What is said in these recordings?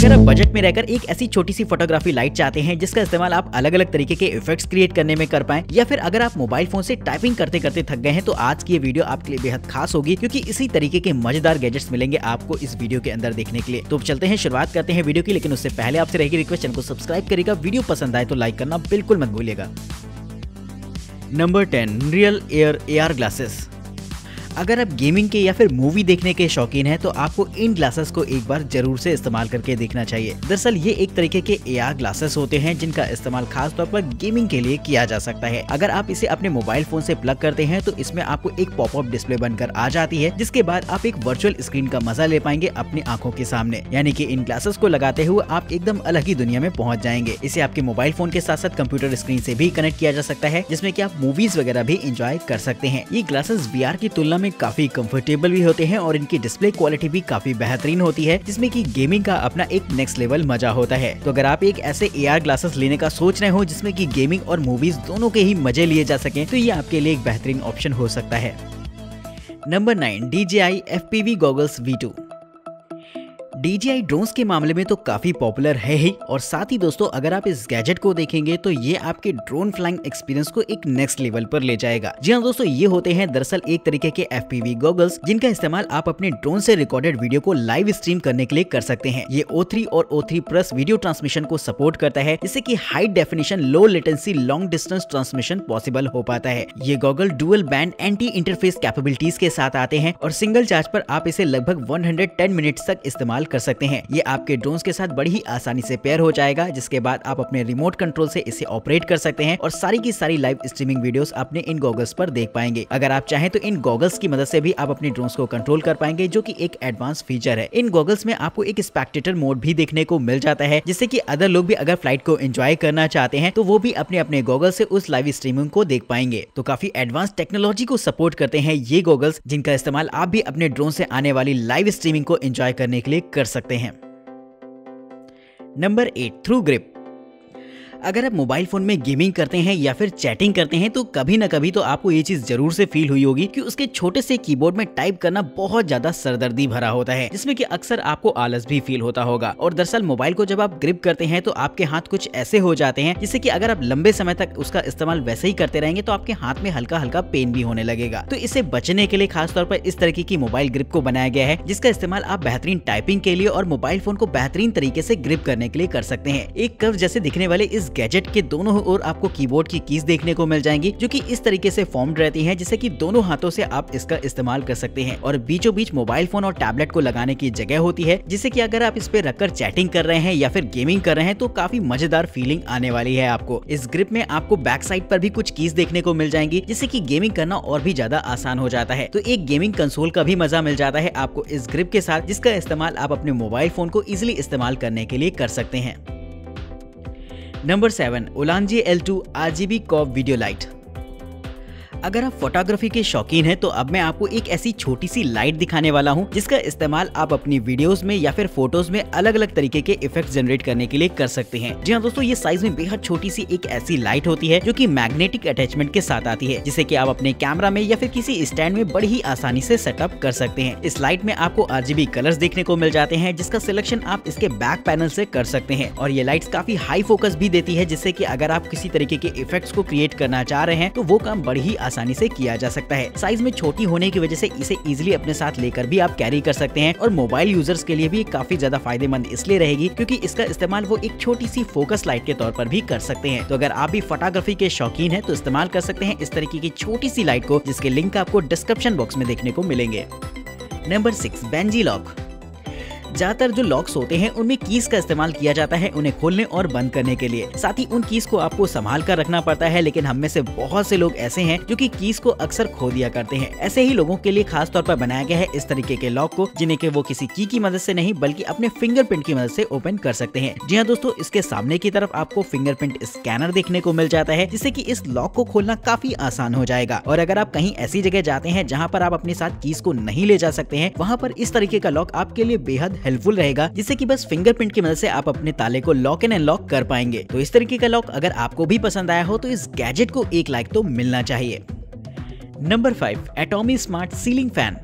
अगर आप बजट में रहकर एक ऐसी छोटी सी फोटोग्राफी लाइट चाहते हैं जिसका इस्तेमाल आप अलग अलग तरीके के इफेक्ट्स क्रिएट करने में कर पाएं, या फिर अगर आप मोबाइल फोन से टाइपिंग करते करते थक गए हैं, तो आज की ये वीडियो आपके लिए बेहद खास होगी, क्योंकि इसी तरीके के मजेदार गैजेट्स मिलेंगे आपको इस वीडियो के अंदर देखने के लिए। तो चलते हैं, शुरुआत करते हैं वीडियो की, लेकिन उससे पहले आपसे रहेगी रिक्वेस्ट, चैनल को सब्सक्राइब करेगा, वीडियो पसंद आए तो लाइक करना बिल्कुल मत भूलिएगा। Number 10, real air AR glasses. अगर आप गेमिंग के या फिर मूवी देखने के शौकीन हैं, तो आपको इन ग्लासेस को एक बार जरूर से इस्तेमाल करके देखना चाहिए। दरअसल ये एक तरीके के AR ग्लासेस होते हैं जिनका इस्तेमाल खास तौर पर गेमिंग के लिए किया जा सकता है। अगर आप इसे अपने मोबाइल फोन से प्लग करते हैं तो इसमें आपको एक पॉपअप डिस्प्ले बनकर आ जाती है, जिसके बाद आप एक वर्चुअल स्क्रीन का मजा ले पाएंगे अपनी आंखों के सामने। यानी कि इन ग्लासेस को लगाते हुए आप एकदम अलग ही दुनिया में पहुंच जाएंगे। इसे आपके मोबाइल फोन के साथ साथ कंप्यूटर स्क्रीन से भी कनेक्ट किया जा सकता है, जिसमें कि आप मूवीज वगैरह भी एंजॉय कर सकते हैं। ये ग्लासेस VR की तुलना में काफी कंफर्टेबल भी होते हैं और इनकी डिस्प्ले क्वालिटी भी काफी बेहतरीन होती है, जिसमें कि गेमिंग का अपना एक नेक्स्ट लेवल मजा होता है। तो अगर आप एक ऐसे AR ग्लासेस लेने का सोच रहे हो जिसमें कि गेमिंग और मूवीज दोनों के ही मजे लिए जा सकें, तो ये आपके लिए एक बेहतरीन ऑप्शन हो सकता है। Number 9, DJI FPV goggles V2। DJI drones के मामले में तो काफी पॉपुलर है ही, और साथ ही दोस्तों अगर आप इस गैजेट को देखेंगे तो ये आपके ड्रोन फ्लाइंग एक्सपीरियंस को एक नेक्स्ट लेवल पर ले जाएगा। जी हाँ दोस्तों, ये होते हैं दरअसल एक तरीके के FPV गॉगल्स, जिनका इस्तेमाल आप अपने ड्रोन से रिकॉर्डेड वीडियो को लाइव स्ट्रीम करने के लिए कर सकते हैं। ये O3 और O3+ वीडियो ट्रांसमिशन को सपोर्ट करता है, जिससे कि high definition, low latency, long distance transmission possible हो पाता है। ये goggle dual band anti interface capabilities के साथ आते हैं और सिंगल चार्ज पर आप इसे लगभग 110 मिनट्स तक इस्तेमाल कर सकते हैं। ये आपके ड्रोन्स के साथ बड़ी ही आसानी से पेयर हो जाएगा, जिसके बाद आप अपने रिमोट कंट्रोल से इसे ऑपरेट कर सकते हैं और सारी की सारी लाइव स्ट्रीमिंग वीडियोस अपने इन गॉगल्स पर देख पाएंगे। अगर आप चाहें तो इन गॉगल्स की मदद से भी आप अपने ड्रोन्स को कंट्रोल कर पाएंगे, जो कि एक एडवांस फीचर है। इन गॉगल्स में आपको एक स्पेक्टेटर मोड भी देखने को मिल जाता है, जिससे कि अदर लोग भी अगर फ्लाइट को एंजॉय करना चाहते हैं तो वो भी अपने अपने गॉगल से उस लाइव स्ट्रीमिंग को देख पाएंगे। तो काफी एडवांस टेक्नोलॉजी को सपोर्ट करते हैं ये गॉगल्स, जिनका इस्तेमाल आप भी अपने ड्रोन से आने वाली लाइव स्ट्रीमिंग को एंजॉय करने के लिए कर सकते हैं। Number 8, through grip. अगर आप मोबाइल फोन में गेमिंग करते हैं या फिर चैटिंग करते हैं तो कभी ना कभी तो आपको ये चीज जरूर से फील हुई होगी कि उसके छोटे से कीबोर्ड में टाइप करना बहुत ज्यादा सरदर्दी भरा होता है, जिसमें कि अक्सर आपको आलस भी फील होता होगा। और दरअसल मोबाइल को जब आप ग्रिप करते हैं तो आपके हाथ कुछ ऐसे हो जाते हैं जिससे कि अगर आप लंबे समय तक उसका इस्तेमाल वैसे ही करते रहेंगे तो आपके हाथ में हल्का हल्का पेन भी होने लगेगा। तो इससे बचने के लिए खास तौर पर इस तरीके की मोबाइल ग्रिप को बनाया गया है, जिसका इस्तेमाल आप बेहतरीन टाइपिंग के लिए और मोबाइल फोन को बेहतरीन तरीके से ग्रिप करने के लिए कर सकते हैं। एक कर्व जैसे दिखने वाले इस गैजेट के दोनों और आपको कीबोर्ड की कीज देखने को मिल जाएंगी, जो कि इस तरीके से फॉर्म्ड रहती हैं, जिससे कि दोनों हाथों से आप इसका इस्तेमाल कर सकते हैं। और बीचों बीच मोबाइल फोन और टैबलेट को लगाने की जगह होती है, जिससे कि अगर आप इस पे रखकर चैटिंग कर रहे हैं या फिर गेमिंग कर रहे हैं तो काफी मजेदार फीलिंग आने वाली है आपको। इस ग्रिप में आपको बैक साइड पर भी कुछ कीज देखने को मिल जाएंगी, जिससे कि गेमिंग करना और भी ज्यादा आसान हो जाता है। तो एक गेमिंग कंसोल का भी मजा मिल जाता है आपको इस ग्रिप के साथ, जिसका इस्तेमाल आप अपने मोबाइल फोन को इजिली इस्तेमाल करने के लिए कर सकते हैं। Number 7, उलांजी L2 RGB curve video light. अगर आप फोटोग्राफी के शौकीन हैं तो अब मैं आपको एक ऐसी छोटी सी लाइट दिखाने वाला हूं, जिसका इस्तेमाल आप अपनी वीडियोस में या फिर फोटोज में अलग अलग तरीके के इफेक्ट्स जनरेट करने के लिए कर सकते हैं। जी हाँ दोस्तों, ये साइज में बेहद छोटी सी एक ऐसी लाइट होती है जो कि मैग्नेटिक अटैचमेंट के साथ आती है, जिसे कि आप अपने कैमरा में या फिर किसी स्टैंड में बड़ी ही आसानी से सेटअप कर सकते हैं। इस लाइट में आपको RGB कलर्स देखने को मिल जाते हैं, जिसका सिलेक्शन आप इसके बैक पैनल से कर सकते हैं। और ये लाइट्स काफी हाई फोकस भी देती है, जिससे कि अगर आप किसी तरीके के इफेक्ट्स को क्रिएट करना चाह रहे हैं तो वो काम बड़ी ही आसानी से किया जा सकता है। साइज में छोटी होने की वजह से इसे इजीली अपने साथ लेकर भी आप कैरी कर सकते हैं, और मोबाइल यूजर्स के लिए भी काफी ज्यादा फायदेमंद इसलिए रहेगी क्योंकि इसका इस्तेमाल वो एक छोटी सी फोकस लाइट के तौर पर भी कर सकते हैं। तो अगर आप भी फोटोग्राफी के शौकीन हैं तो इस्तेमाल कर सकते हैं इस तरीके की छोटी सी लाइट को, जिसके लिंक आपको डिस्क्रिप्शन बॉक्स में देखने को मिलेंगे। Number 6, Benji lock. ज्यादातर जो लॉक्स होते हैं उनमें कीज का इस्तेमाल किया जाता है उन्हें खोलने और बंद करने के लिए। साथ ही उन कीज को आपको संभाल कर रखना पड़ता है, लेकिन हम में से बहुत से लोग ऐसे हैं जो कि कीज को अक्सर खो दिया करते हैं। ऐसे ही लोगों के लिए खास तौर पर बनाया गया है इस तरीके के लॉक को, जिन्हें के वो किसी की मदद से नहीं बल्कि अपने फिंगरप्रिंट की मदद से ओपन कर सकते हैं। जी हाँ दोस्तों, इसके सामने की तरफ आपको फिंगरप्रिंट स्कैनर देखने को मिल जाता है, जिससे कि इस लॉक को खोलना काफी आसान हो जाएगा। और अगर आप कहीं ऐसी जगह जाते हैं जहाँ पर आप अपने साथ कीज को नहीं ले जा सकते हैं, वहाँ पर इस तरीके का लॉक आपके लिए बेहद हेल्पफुल रहेगा, जिससे कि बस फिंगरप्रिंट की मदद से आप अपने ताले को लॉक एंड अनलॉक कर पाएंगे। तो इस तरीके का लॉक अगर आपको भी पसंद आया हो तो इस गैजेट को एक लाइक तो मिलना चाहिए। Number 5, एटॉमी smart ceiling fan.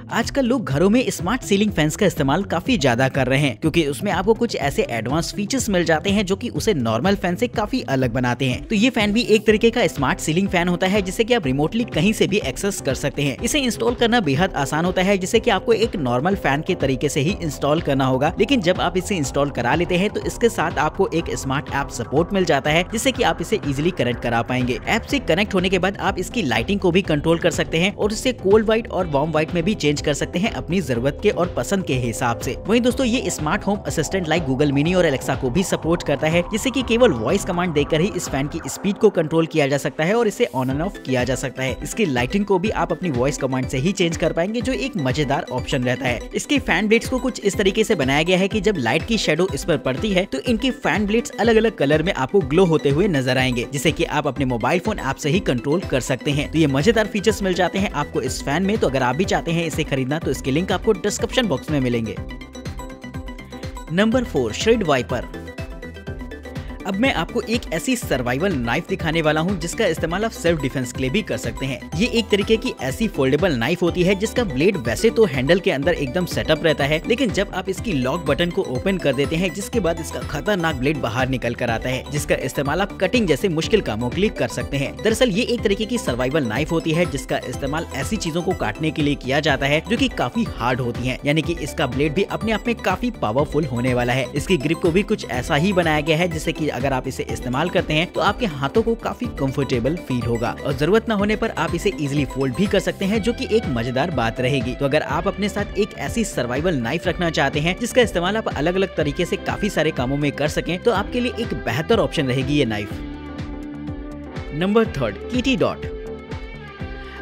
आजकल लोग घरों में स्मार्ट सीलिंग फैंस का इस्तेमाल काफी ज्यादा कर रहे हैं, क्योंकि उसमें आपको कुछ ऐसे एडवांस फीचर्स मिल जाते हैं जो कि उसे नॉर्मल फैन से काफी अलग बनाते हैं। तो ये फैन भी एक तरीके का स्मार्ट सीलिंग फैन होता है जिसे कि आप रिमोटली कहीं से भी एक्सेस कर सकते हैं। इसे इंस्टॉल करना बेहद आसान होता है, जिसे कि आपको एक नॉर्मल फैन के तरीके से ही इंस्टॉल करना होगा। लेकिन जब आप इसे इंस्टॉल करा लेते हैं तो इसके साथ आपको एक स्मार्ट ऐप सपोर्ट मिल जाता है, जिससे कि आप इसे इजीली कनेक्ट करा पाएंगे। ऐप से कनेक्ट होने के बाद आप इसकी लाइटिंग को भी कंट्रोल कर सकते हैं और इसे कोल्ड व्हाइट और वार्म व्हाइट में भी चेंज कर सकते हैं अपनी जरूरत के और पसंद के हिसाब से। वहीं दोस्तों ये smart home assistant like Google mini और एलेक्सा को भी सपोर्ट करता है, जिससे कि केवल वॉइस कमांड देकर ही इस फैन की स्पीड को कंट्रोल किया जा सकता है और इसे ऑन एंड ऑफ किया जा सकता है। इसकी लाइटिंग को भी आप अपनी वॉइस कमांड से ही चेंज कर पाएंगे, जो एक मजेदार ऑप्शन रहता है। इसके फैन ब्लेड्स को कुछ इस तरीके से बनाया गया है कि जब लाइट की शेडो इस पर पड़ती है तो इनके फैन ब्लेड्स अलग अलग कलर में आपको ग्लो होते हुए नजर आएंगे, जिसे कि आप अपने मोबाइल फोन ऐप से ही कंट्रोल कर सकते हैं। तो ये मजेदार फीचर्स मिल जाते हैं आपको इस फैन में। तो अगर आप भी चाहते हैं इसे खरीदना तो इसके लिंक आपको डिस्क्रिप्शन बॉक्स में मिलेंगे। Number 4 shred wiper. अब मैं आपको एक ऐसी सर्वाइवल नाइफ दिखाने वाला हूं जिसका इस्तेमाल आप सेल्फ डिफेंस के लिए भी कर सकते हैं। ये एक तरीके की ऐसी फोल्डेबल नाइफ होती है जिसका ब्लेड वैसे तो हैंडल के अंदर एकदम सेटअप रहता है, लेकिन जब आप इसकी लॉक बटन को ओपन कर देते हैं जिसके बाद इसका खतरनाक ब्लेड बाहर निकल कर आता है, जिसका इस्तेमाल आप कटिंग जैसे मुश्किल कामों के लिए कर सकते हैं। दरअसल ये एक तरीके की सर्वाइवल नाइफ होती है जिसका इस्तेमाल ऐसी चीजों को काटने के लिए किया जाता है जो कि काफी हार्ड होती है, यानी कि इसका ब्लेड भी अपने आप में काफी पावरफुल होने वाला है। इसकी ग्रिप को भी कुछ ऐसा ही बनाया गया है जिससे कि अगर आप इसे इस्तेमाल करते हैं तो आपके हाथों को काफी कंफर्टेबल फील होगा और जरूरत न होने पर आप इसे इजीली फोल्ड भी कर सकते हैं, जो कि एक मजेदार बात रहेगी। तो अगर आप अपने साथ एक ऐसी सर्वाइवल नाइफ रखना चाहते हैं जिसका इस्तेमाल आप अलग अलग तरीके से काफी सारे कामों में कर सकें तो आपके लिए एक बेहतर ऑप्शन रहेगी ये नाइफ। Number 3 kitty dot.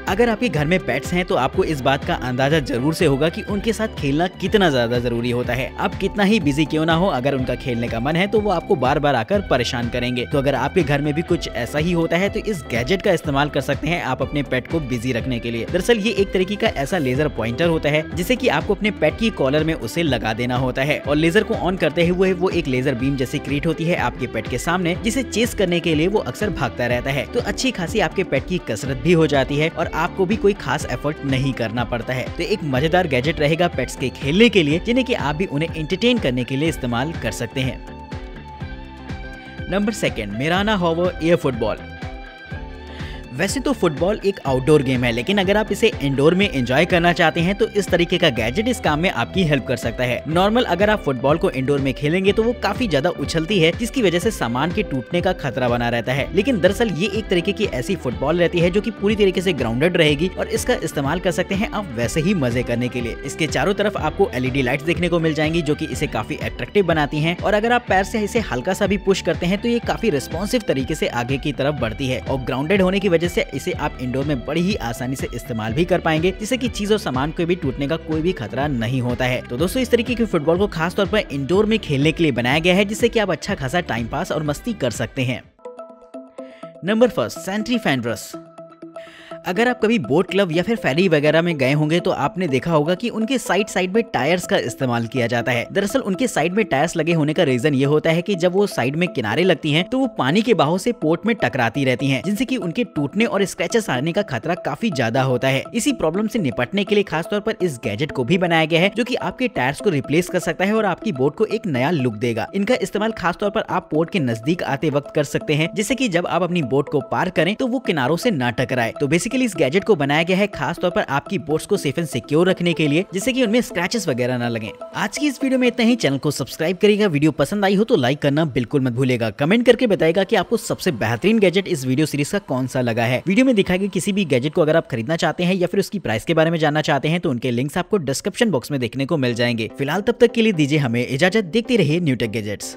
अगर आपके घर में पेट्स हैं तो आपको इस बात का अंदाजा जरूर से होगा कि उनके साथ खेलना कितना ज्यादा जरूरी होता है। आप कितना ही बिजी क्यों ना हो, अगर उनका खेलने का मन है तो वो आपको बार बार आकर परेशान करेंगे। तो अगर आपके घर में भी कुछ ऐसा ही होता है तो इस गैजेट का इस्तेमाल कर सकते हैं आप अपने पेट को बिजी रखने के लिए। दरअसल ये एक तरीके का ऐसा लेजर पॉइंटर होता है जिसे कि आपको अपने पेट की कॉलर में उसे लगा देना होता है और लेजर को ऑन करते हुए वो एक लेजर बीम जैसी क्रिएट होती है आपके पेट के सामने, जिसे चेस करने के लिए वो अक्सर भागता रहता है। तो अच्छी खासी आपके पेट की कसरत भी हो जाती है और आपको भी कोई खास एफर्ट नहीं करना पड़ता है। तो एक मजेदार गैजेट रहेगा पेट्स के खेलने के लिए, जिन्हें कि आप भी उन्हें एंटरटेन करने के लिए इस्तेमाल कर सकते हैं। नंबर 2 मिराना हॉवर एयर फुटबॉल। वैसे तो फुटबॉल एक आउटडोर गेम है, लेकिन अगर आप इसे इंडोर में एंजॉय करना चाहते हैं तो इस तरीके का गैजेट इस काम में आपकी हेल्प कर सकता है। नॉर्मल अगर आप फुटबॉल को इंडोर में खेलेंगे तो वो काफी ज्यादा उछलती है, जिसकी वजह से सामान के टूटने का खतरा बना रहता है। लेकिन दरअसल ये एक तरीके की ऐसी फुटबॉल रहती है जो कि पूरी तरीके से ग्राउंडेड रहेगी और इसका इस्तेमाल कर सकते हैं आप वैसे ही मजे करने के लिए। इसके चारों तरफ आपको LED लाइट्स देखने को मिल जाएंगी जो कि इसे काफी अट्रैक्टिव बनाती हैं, और अगर आप पैर से इसे हल्का सा भी पुश करते हैं तो ये काफी रिस्पॉन्सिव तरीके से आगे की तरफ बढ़ती है और ग्राउंडेड होने की वजह से इसे आप इंडोर में बड़ी ही आसानी से इस्तेमाल भी कर पाएंगे, जिससे कि चीज और सामान को भी टूटने का कोई भी खतरा नहीं होता है। तो दोस्तों इस तरीके की फुटबॉल को खास तौर पर इंडोर में खेलने के लिए बनाया गया है, जिससे कि आप अच्छा खासा टाइम पास और मस्ती कर सकते हैं। नंबर 1 सेंट्री फैन ब्रश। अगर आप कभी बोट क्लब या फिर फेरी वगैरह में गए होंगे तो आपने देखा होगा कि उनके साइड में टायर्स का इस्तेमाल किया जाता है। दरअसल उनके साइड में टायर्स लगे होने का रीजन ये होता है कि जब वो साइड में किनारे लगती हैं तो वो पानी के बहाव से पोर्ट में टकराती रहती हैं, जिनसे कि उनके टूटने और स्क्रैचेस आने का खतरा काफी ज्यादा होता है। इसी प्रॉब्लम से निपटने के लिए खासतौर पर इस गैजेट को भी बनाया गया है जो कि आपके टायर्स को रिप्लेस कर सकता है और आपकी बोट को एक नया लुक देगा। इनका इस्तेमाल खासतौर पर आप पोर्ट के नजदीक आते वक्त कर सकते हैं, जिससे कि जब आप अपनी बोट को पार करें तो वो किनारों से ना टकराए। तो बेसिकली इस गैजेट को बनाया गया है खास तौर पर आपकी बोट्स को सेफ एंड सिक्योर रखने के लिए, जिससे कि उनमें स्क्रैचेस वगैरह ना लगें। आज की इस वीडियो में इतना ही। चैनल को सब्सक्राइब करिएगा, वीडियो पसंद आई हो तो लाइक करना बिल्कुल मत भूलेगा। कमेंट करके बताएगा कि आपको सबसे बेहतरीन गैजेट इस वीडियो सीरीज का कौन सा लगा है। वीडियो में दिखाए गए किसी भी गैजेट को अगर आप खरीदना चाहते हैं या फिर उसकी प्राइस के बारे में जानना चाहते हैं तो उनके लिंक्स आपको डिस्क्रिप्शन बॉक्स में देखने को मिल जाएंगे। फिलहाल तब तक के लिए दीजिए हमें इजाजत। देखते रहिए न्यू टेक गैजेट्स।